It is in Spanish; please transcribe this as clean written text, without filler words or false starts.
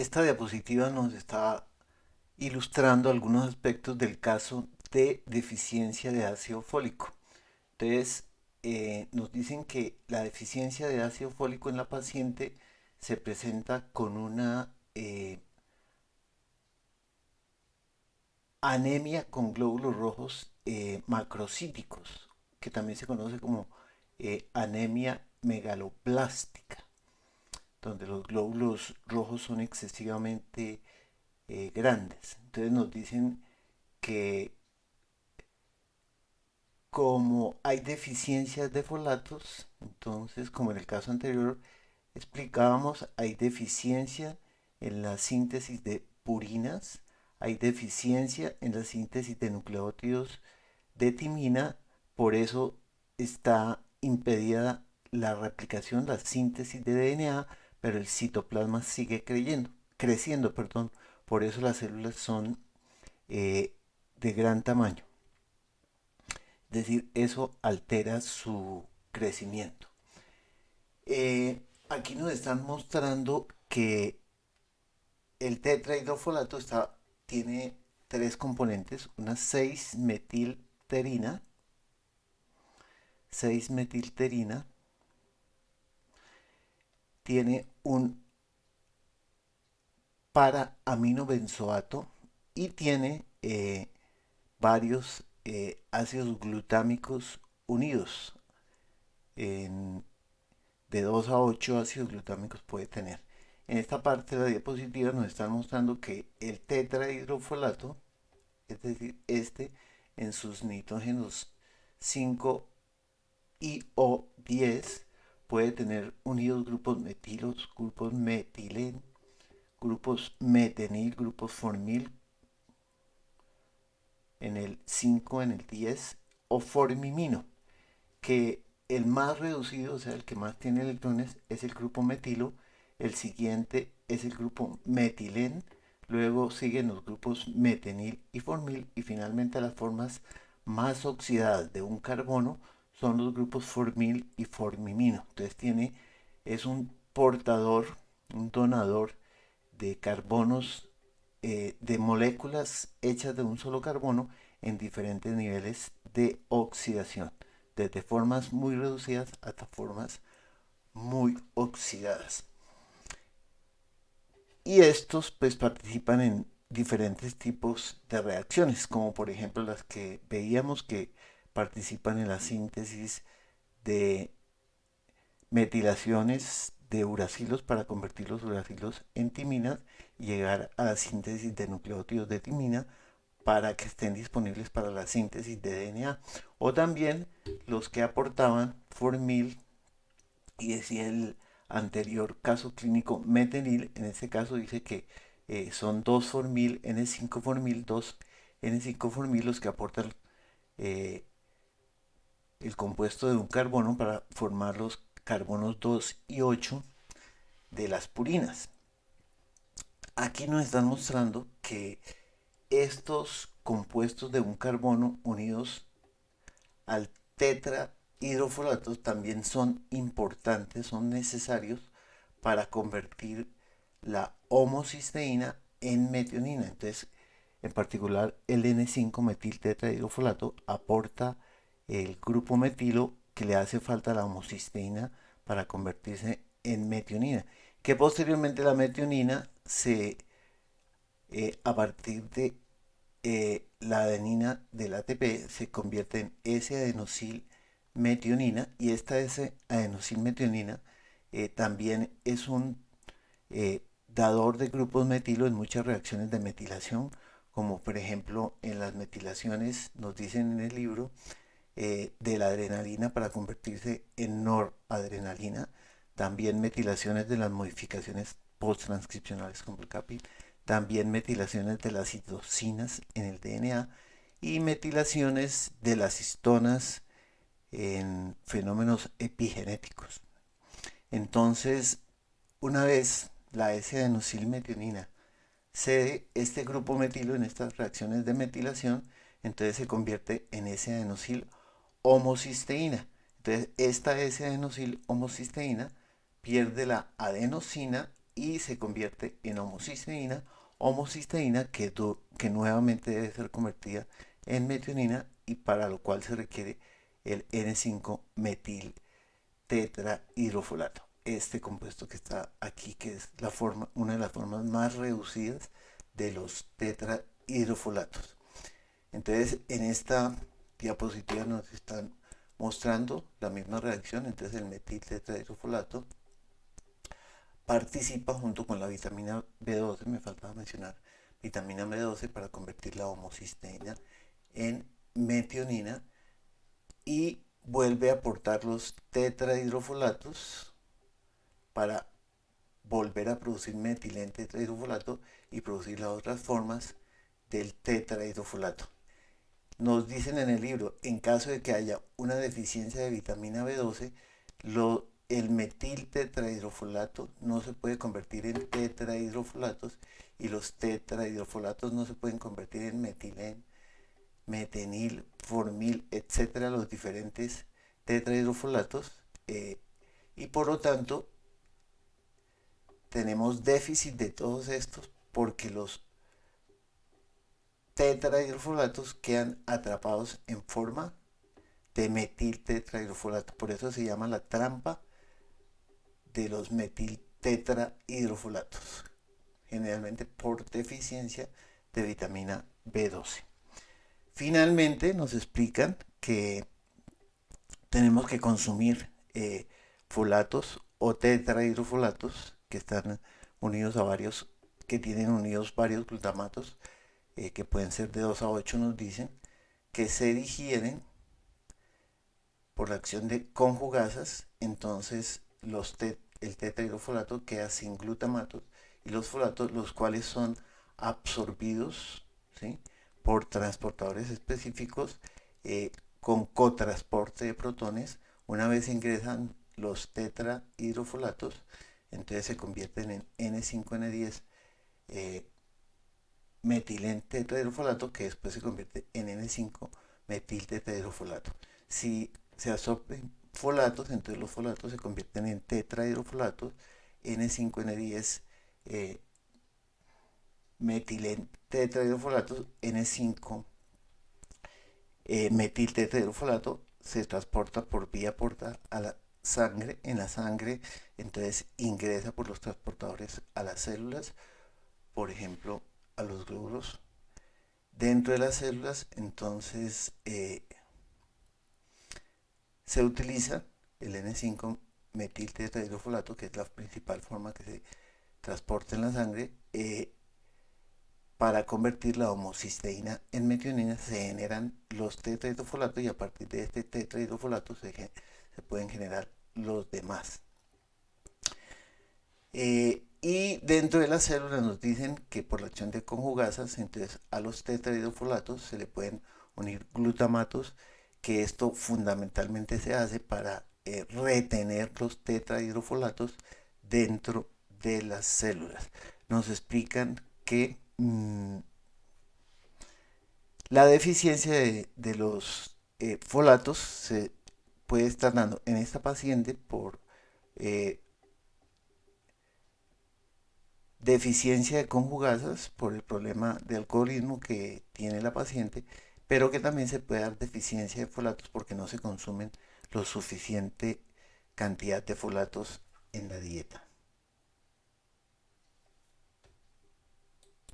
Esta diapositiva nos está ilustrando algunos aspectos del caso de deficiencia de ácido fólico. Entonces, nos dicen que la deficiencia de ácido fólico en la paciente se presenta con una anemia con glóbulos rojos macrocíticos, que también se conoce como anemia megaloblástica, donde los glóbulos rojos son excesivamente grandes. Entonces nos dicen que como hay deficiencias de folatos, entonces como en el caso anterior explicábamos, hay deficiencia en la síntesis de purinas, hay deficiencia en la síntesis de nucleótidos de timina, por eso está impedida la replicación, la síntesis de DNA, pero el citoplasma sigue creciendo, perdón. Por eso las células son de gran tamaño. Es decir, eso altera su crecimiento. Aquí nos están mostrando que el tetrahidrofolato tiene tres componentes, una 6-metilterina, 6-metilterina, tiene un para-aminobenzoato y tiene varios ácidos glutámicos unidos. En, de 2 a 8 ácidos glutámicos puede tener. En esta parte de la diapositiva nos están mostrando que el tetrahidrofolato, es decir, este en sus nitrógenos 5 y o 10 puede tener unidos grupos metilos, grupos metilen, grupos metenil, grupos formil en el 5, en el 10 o formimino, que el más reducido, o sea, el que más tiene electrones, es el grupo metilo, el siguiente es el grupo metilén, luego siguen los grupos metenil y formil, y finalmente las formas más oxidadas de un carbono son los grupos formil y formimino. Entonces es un portador, un donador de carbonos, de moléculas hechas de un solo carbono en diferentes niveles de oxidación, desde formas muy reducidas hasta formas muy oxidadas. Y estos pues participan en diferentes tipos de reacciones, como por ejemplo las que veíamos que participan en la síntesis de metilaciones de uracilos para convertir los uracilos en timinas y llegar a la síntesis de nucleótidos de timina para que estén disponibles para la síntesis de DNA. O también los que aportaban formil y decía el anterior caso clínico metenil, en este caso dice que son 2 formil, N5 formil, 2 N5 formil los que aportan eh, el compuesto de un carbono para formar los carbonos 2 y 8 de las purinas. Aquí nos están mostrando que estos compuestos de un carbono unidos al tetrahidrofolato también son importantes, son necesarios para convertir la homocisteína en metionina. Entonces, en particular, el N5-metil tetrahidrofolato aporta el grupo metilo que le hace falta a la homocisteína para convertirse en metionina. Que posteriormente la metionina a partir de la adenina del ATP se convierte en S-adenosil metionina y esta S-adenosil metionina también es un dador de grupos metilo en muchas reacciones de metilación, como por ejemplo en las metilaciones, nos dicen en el libro, de la adrenalina para convertirse en noradrenalina, también metilaciones de las modificaciones posttranscripcionales como el CAPI, también metilaciones de las citocinas en el DNA y metilaciones de las histonas en fenómenos epigenéticos. Entonces, una vez la S-adenosilmetionina cede este grupo metilo en estas reacciones de metilación, entonces se convierte en S-adenosil homocisteína. Entonces, esta S-adenosil homocisteína pierde la adenosina y se convierte en homocisteína que nuevamente debe ser convertida en metionina y para lo cual se requiere el N5-metil tetrahidrofolato. Este compuesto que está aquí, que es una de las formas más reducidas de los tetrahidrofolatos. Entonces, en esta diapositiva nos están mostrando la misma reacción. Entonces, el metil tetrahidrofolato participa junto con la vitamina B12, me faltaba mencionar, vitamina B12 para convertir la homocisteína en metionina y vuelve a aportar los tetrahidrofolatos para volver a producir metilén tetrahidrofolato y producir las otras formas del tetrahidrofolato. Nos dicen en el libro, en caso de que haya una deficiencia de vitamina B12, el metil tetrahidrofolato no se puede convertir en tetrahidrofolatos y los tetrahidrofolatos no se pueden convertir en metilén, metenil, formil, etcétera, los diferentes tetrahidrofolatos, y por lo tanto tenemos déficit de todos estos porque los tetrahidrofolatos quedan atrapados en forma de metil tetrahidrofolato. Por eso se llama la trampa de los metil tetrahidrofolatos, generalmente por deficiencia de vitamina B12. Finalmente nos explican que tenemos que consumir folatos o tetrahidrofolatos que están unidos a varios, que tienen unidos varios glutamatos, que pueden ser de 2 a 8, nos dicen, que se digieren por la acción de conjugasas. Entonces el tetrahidrofolato queda sin glutamatos y los folatos, los cuales son absorbidos, ¿sí?, por transportadores específicos, con cotransporte de protones. Una vez ingresan los tetrahidrofolatos, entonces se convierten en N5N10 metilén tetrahidrofolato, que después se convierte en N5-metil tetrahidrofolato. Si se absorben folatos, entonces los folatos se convierten en tetrahidrofolatos, N5N10 metilén tetrahidrofolato, N5 metil tetrahidrofolato se transporta por vía portal a la sangre. En la sangre entonces ingresa por los transportadores a las células, por ejemplo a los glóbulos. Dentro de las células entonces se utiliza el N5 metil tetrahidrofolato, que es la principal forma que se transporta en la sangre, para convertir la homocisteína en metionina. Se generan los tetrahidrofolatos y a partir de este tetrahidrofolato se pueden generar los demás. Y dentro de las células nos dicen que por la acción de conjugasas, entonces a los tetrahidrofolatos se le pueden unir glutamatos, que esto fundamentalmente se hace para retener los tetrahidrofolatos dentro de las células. Nos explican que la deficiencia de los folatos se puede estar dando en esta paciente por deficiencia de conjugasas, por el problema de alcoholismo que tiene la paciente, pero que también se puede dar deficiencia de folatos porque no se consumen lo suficiente cantidad de folatos en la dieta.